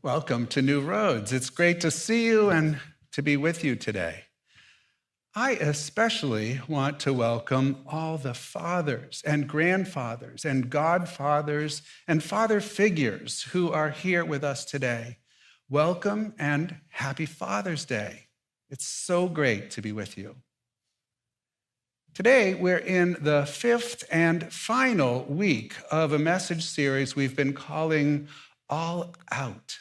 Welcome to New Roads. It's great to see you and to be with you today. I especially want to welcome all the fathers and grandfathers and godfathers and father figures who are here with us today. Welcome and happy Father's Day. It's so great to be with you. Today, we're in the fifth and final week of a message series we've been calling All Out.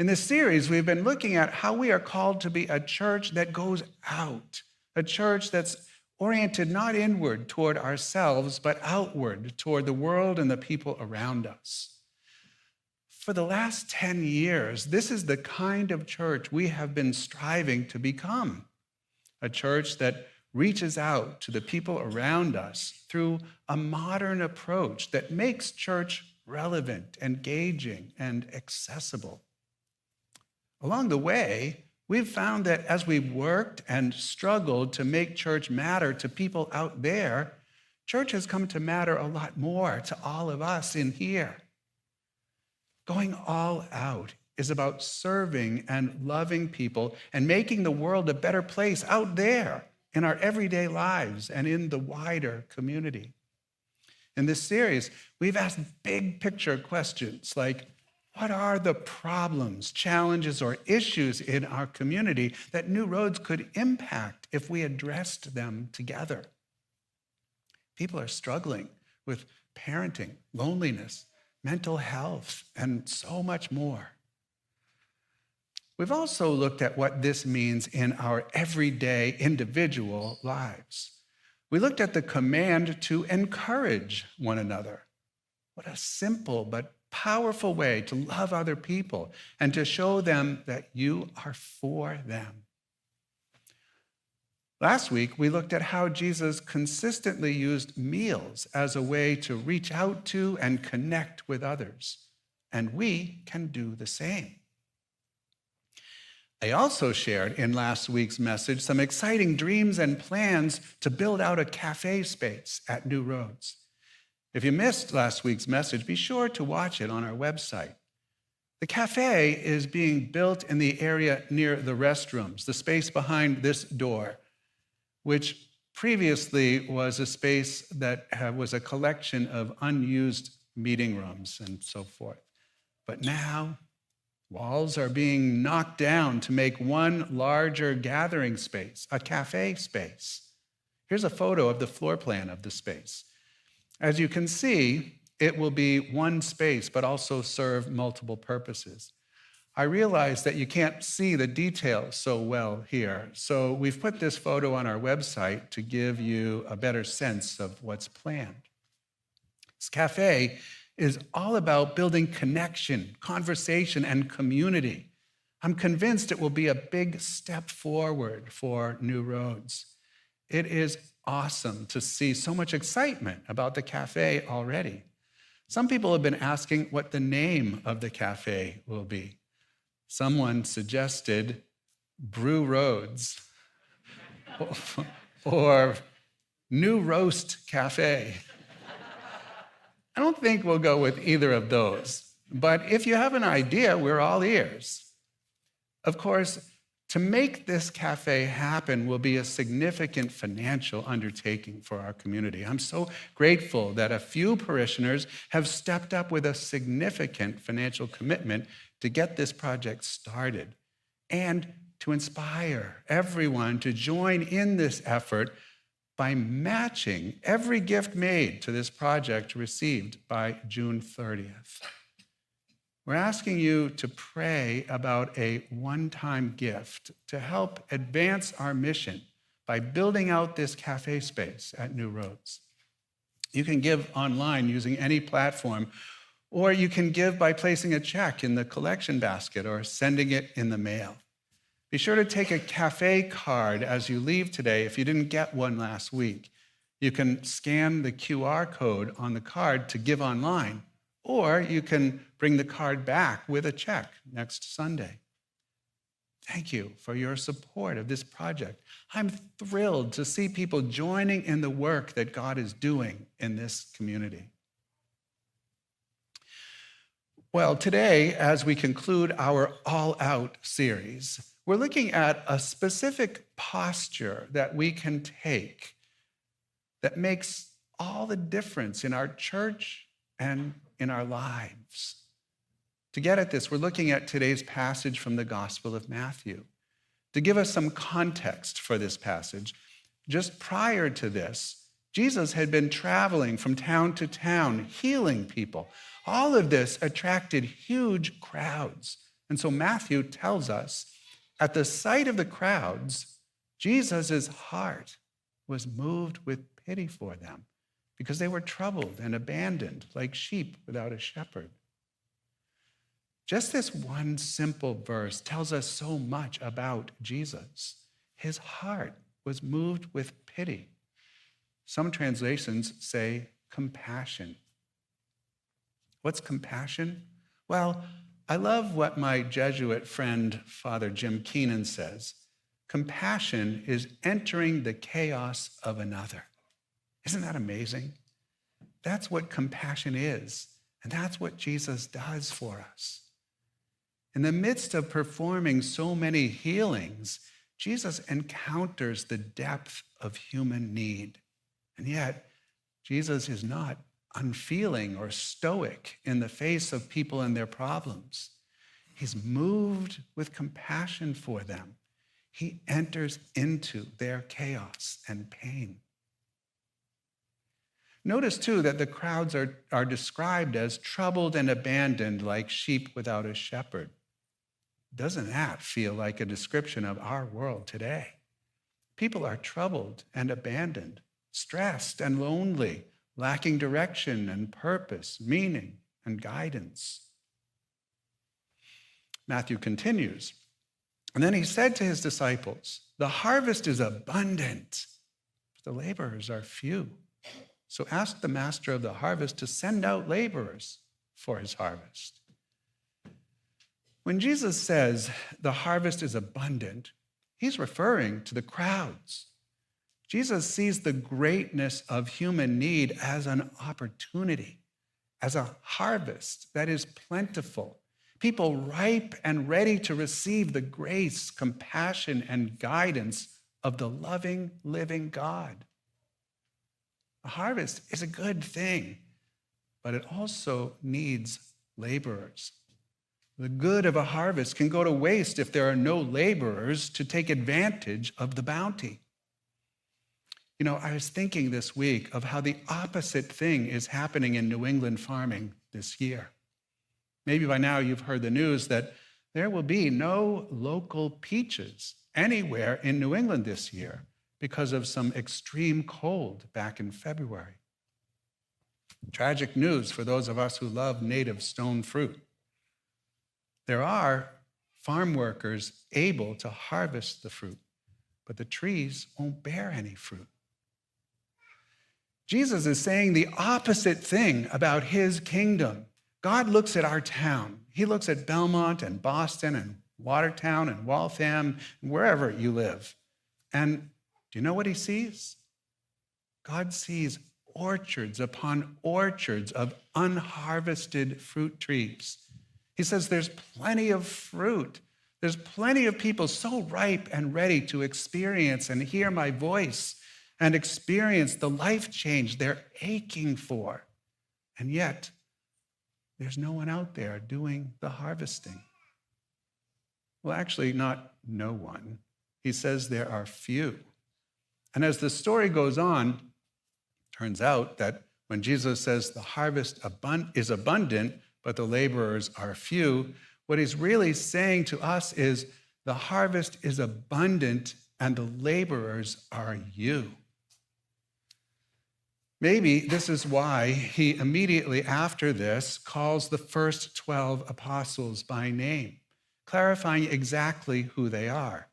In this series, we've been looking at how we are called to be a church that goes out, a church that's oriented not inward toward ourselves, but outward toward the world and the people around us. For the last 10 years, this is the kind of church we have been striving to become, a church that reaches out to the people around us through a modern approach that makes church relevant, engaging, and accessible. Along the way, we've found that as we've worked and struggled to make church matter to people out there, church has come to matter a lot more to all of us in here. Going all out is about serving and loving people and making the world a better place out there in our everyday lives and in the wider community. In this series, we've asked big picture questions like, what are the problems, challenges, or issues in our community that New Roads could impact if we addressed them together? People are struggling with parenting, loneliness, mental health, and so much more. We've also looked at what this means in our everyday individual lives. We looked at the command to encourage one another. What a simple but powerful way to love other people and to show them that you are for them. Last week, we looked at how Jesus consistently used meals as a way to reach out to and connect with others, and we can do the same. I also shared in last week's message some exciting dreams and plans to build out a cafe space at New Roads. If you missed last week's message, be sure to watch it on our website. The cafe is being built in the area near the restrooms, the space behind this door, which previously was a space that was a collection of unused meeting rooms and so forth. But now, walls are being knocked down to make one larger gathering space, a cafe space. Here's a photo of the floor plan of the space. As you can see, it will be one space, but also serve multiple purposes. I realize that you can't see the details so well here, so we've put this photo on our website to give you a better sense of what's planned. This cafe is all about building connection, conversation, and community. I'm convinced it will be a big step forward for New Roads. It is awesome to see so much excitement about the cafe already. Some people have been asking what the name of the cafe will be. Someone suggested Brew Roads or New Roast Cafe. I don't think we'll go with either of those, but if you have an idea, we're all ears. Of course, to make this cafe happen will be a significant financial undertaking for our community. I'm so grateful that a few parishioners have stepped up with a significant financial commitment to get this project started and to inspire everyone to join in this effort by matching every gift made to this project received by June 30th. We're asking you to pray about a one-time gift to help advance our mission by building out this cafe space at New Roads. You can give online using any platform, or you can give by placing a check in the collection basket or sending it in the mail. Be sure to take a cafe card as you leave today if you didn't get one last week. You can scan the QR code on the card to give online, or you can bring the card back with a check next Sunday. Thank you for your support of this project. I'm thrilled to see people joining in the work that God is doing in this community. Well, today, as we conclude our All Out series, we're looking at a specific posture that we can take that makes all the difference in our church and in our lives. To get at this, we're looking at today's passage from the Gospel of Matthew. To give us some context for this passage, just prior to this, Jesus had been traveling from town to town, healing people. All of this attracted huge crowds. And so Matthew tells us, at the sight of the crowds, Jesus' heart was moved with pity for them because they were troubled and abandoned like sheep without a shepherd. Just this one simple verse tells us so much about Jesus. His heart was moved with pity. Some translations say compassion. What's compassion? Well, I love what my Jesuit friend, Father Jim Keenan, says. Compassion is entering the chaos of another. Isn't that amazing? That's what compassion is, and that's what Jesus does for us. In the midst of performing so many healings, Jesus encounters the depth of human need. And yet, Jesus is not unfeeling or stoic in the face of people and their problems. He's moved with compassion for them. He enters into their chaos and pain. Notice, too, that the crowds are described as troubled and abandoned like sheep without a shepherd. Doesn't that feel like a description of our world today? People are troubled and abandoned, stressed and lonely, lacking direction and purpose, meaning and guidance. Matthew continues, and then he said to his disciples, "The harvest is abundant, but the laborers are few. So ask the master of the harvest to send out laborers for his harvest." When Jesus says the harvest is abundant, he's referring to the crowds. Jesus sees the greatness of human need as an opportunity, as a harvest that is plentiful, people ripe and ready to receive the grace, compassion, and guidance of the loving, living God. A harvest is a good thing, but it also needs laborers. The good of a harvest can go to waste if there are no laborers to take advantage of the bounty. You know, I was thinking this week of how the opposite thing is happening in New England farming this year. Maybe by now you've heard the news that there will be no local peaches anywhere in New England this year because of some extreme cold back in February. Tragic news for those of us who love native stone fruit. There are farm workers able to harvest the fruit, but the trees won't bear any fruit. Jesus is saying the opposite thing about his kingdom. God looks at our town. He looks at Belmont and Boston and Watertown and Waltham and wherever you live. And do you know what he sees? God sees orchards upon orchards of unharvested fruit trees. He says there's plenty of fruit. There's plenty of people so ripe and ready to experience and hear my voice and experience the life change they're aching for. And yet, there's no one out there doing the harvesting. Well, actually, not no one. He says there are few. And as the story goes on, turns out that when Jesus says the harvest is abundant, but the laborers are few, what he's really saying to us is the harvest is abundant and the laborers are you. Maybe this is why he immediately after this calls the first 12 apostles by name, clarifying exactly who they are.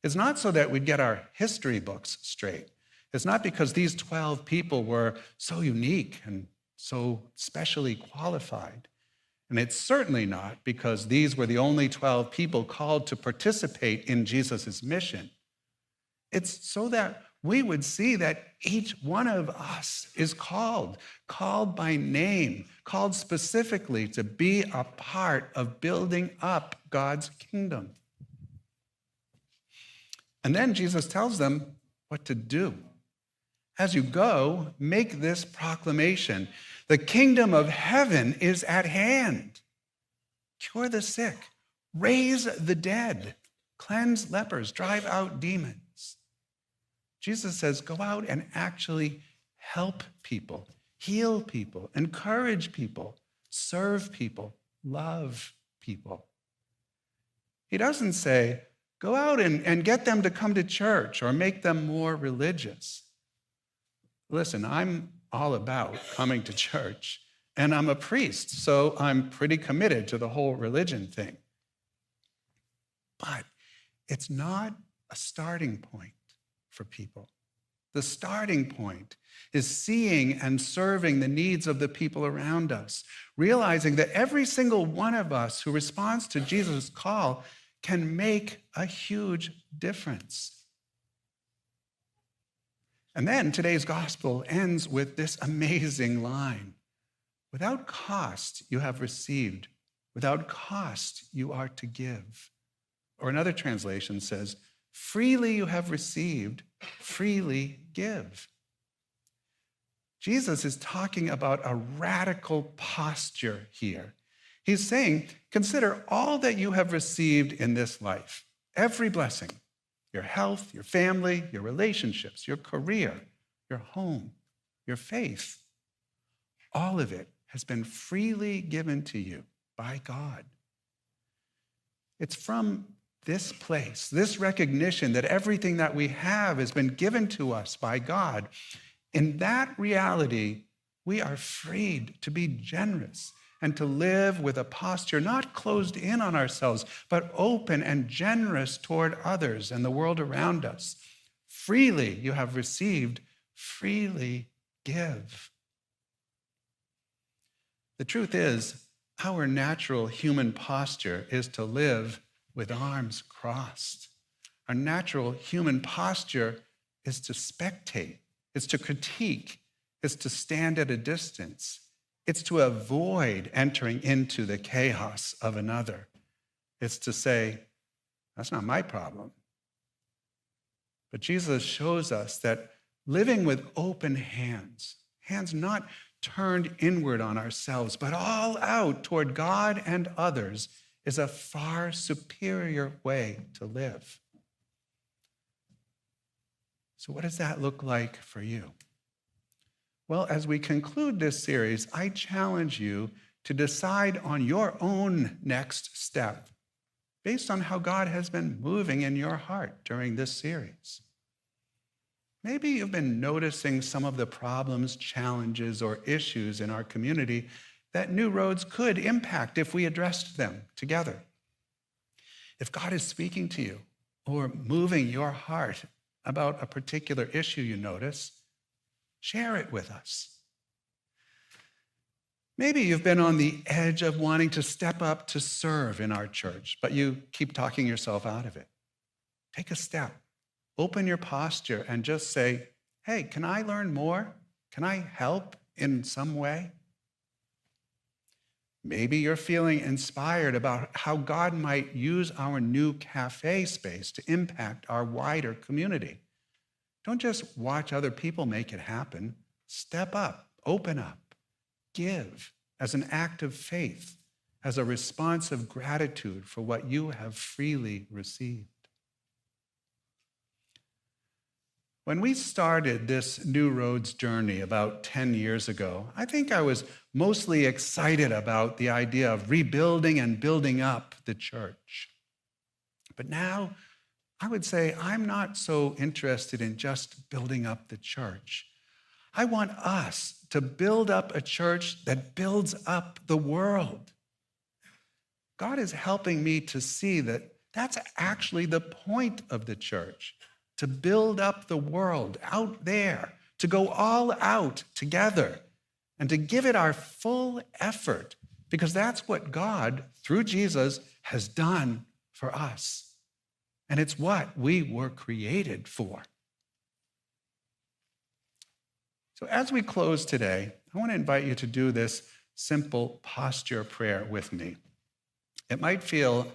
It's not so that we'd get our history books straight. It's not because these 12 people were so unique and so specially qualified. And it's certainly not because these were the only 12 people called to participate in Jesus' mission. It's so that we would see that each one of us is called by name, called specifically to be a part of building up God's kingdom. And then Jesus tells them what to do. As you go, make this proclamation: the kingdom of heaven is at hand. Cure the sick, raise the dead, cleanse lepers, drive out demons. Jesus says, go out and actually help people, heal people, encourage people, serve people, love people. He doesn't say, go out and get them to come to church or make them more religious. Listen, I'm all about coming to church, and I'm a priest, so I'm pretty committed to the whole religion thing. But it's not a starting point for people. The starting point is seeing and serving the needs of the people around us, realizing that every single one of us who responds to Jesus' call can make a huge difference. And then today's gospel ends with this amazing line: without cost you have received, without cost you are to give. Or another translation says, freely you have received, freely give. Jesus is talking about a radical posture here. He's saying, consider all that you have received in this life, every blessing: your health, your family, your relationships, your career, your home, your faith. All of it has been freely given to you by God. It's from this place, this recognition that everything that we have has been given to us by God. In that reality, we are freed to be generous and to live with a posture not closed in on ourselves, but open and generous toward others and the world around us. Freely you have received, freely give. The truth is, our natural human posture is to live with arms crossed. Our natural human posture is to spectate, it's to critique, it's to stand at a distance. It's to avoid entering into the chaos of another. It's to say, that's not my problem. But Jesus shows us that living with open hands not turned inward on ourselves, but all out toward God and others, is a far superior way to live. So what does that look like for you? Well, as we conclude this series, I challenge you to decide on your own next step based on how God has been moving in your heart during this series. Maybe you've been noticing some of the problems, challenges, or issues in our community that New Roads could impact if we addressed them together. If God is speaking to you or moving your heart about a particular issue you notice, share it with us. Maybe you've been on the edge of wanting to step up to serve in our church, but you keep talking yourself out of it. Take a step. Open your posture and just say, hey, can I learn more? Can I help in some way? Maybe you're feeling inspired about how God might use our new cafe space to impact our wider community. Don't just watch other people make it happen. Step up, open up, give as an act of faith, as a response of gratitude for what you have freely received. When we started this New Roads journey about 10 years ago, I think I was mostly excited about the idea of rebuilding and building up the church. But now, I would say I'm not so interested in just building up the church. I want us to build up a church that builds up the world. God is helping me to see that that's actually the point of the church, to build up the world out there, to go all out together, and to give it our full effort, because that's what God, through Jesus, has done for us. And it's what we were created for. So as we close today, I want to invite you to do this simple posture prayer with me. It might feel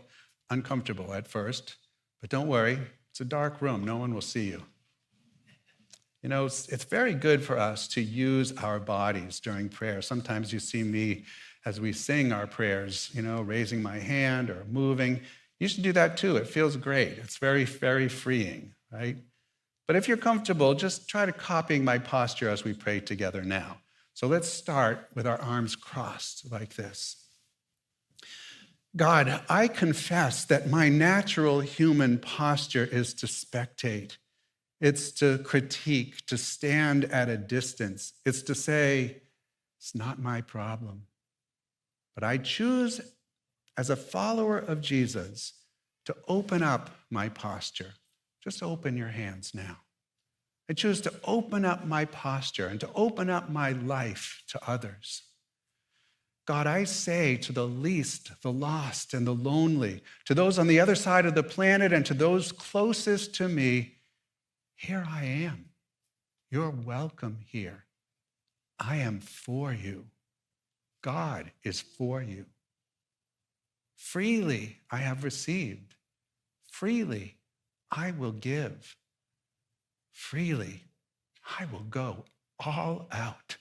uncomfortable at first, but don't worry. It's a dark room. No one will see you. You know, it's very good for us to use our bodies during prayer. Sometimes you see me as we sing our prayers, raising my hand or moving. You should do that too. It feels great. It's very, very freeing, right? But if you're comfortable, just try to copy my posture as we pray together now. So let's start with our arms crossed like this. God, I confess that my natural human posture is to spectate. It's to critique, to stand at a distance. It's to say, it's not my problem. But I choose, as a follower of Jesus, to open up my posture. Just open your hands now. I choose to open up my posture and to open up my life to others. God, I say to the least, the lost, and the lonely, to those on the other side of the planet and to those closest to me, here I am. You're welcome here. I am for you. God is for you. Freely I have received. Freely I will give. Freely I will go all out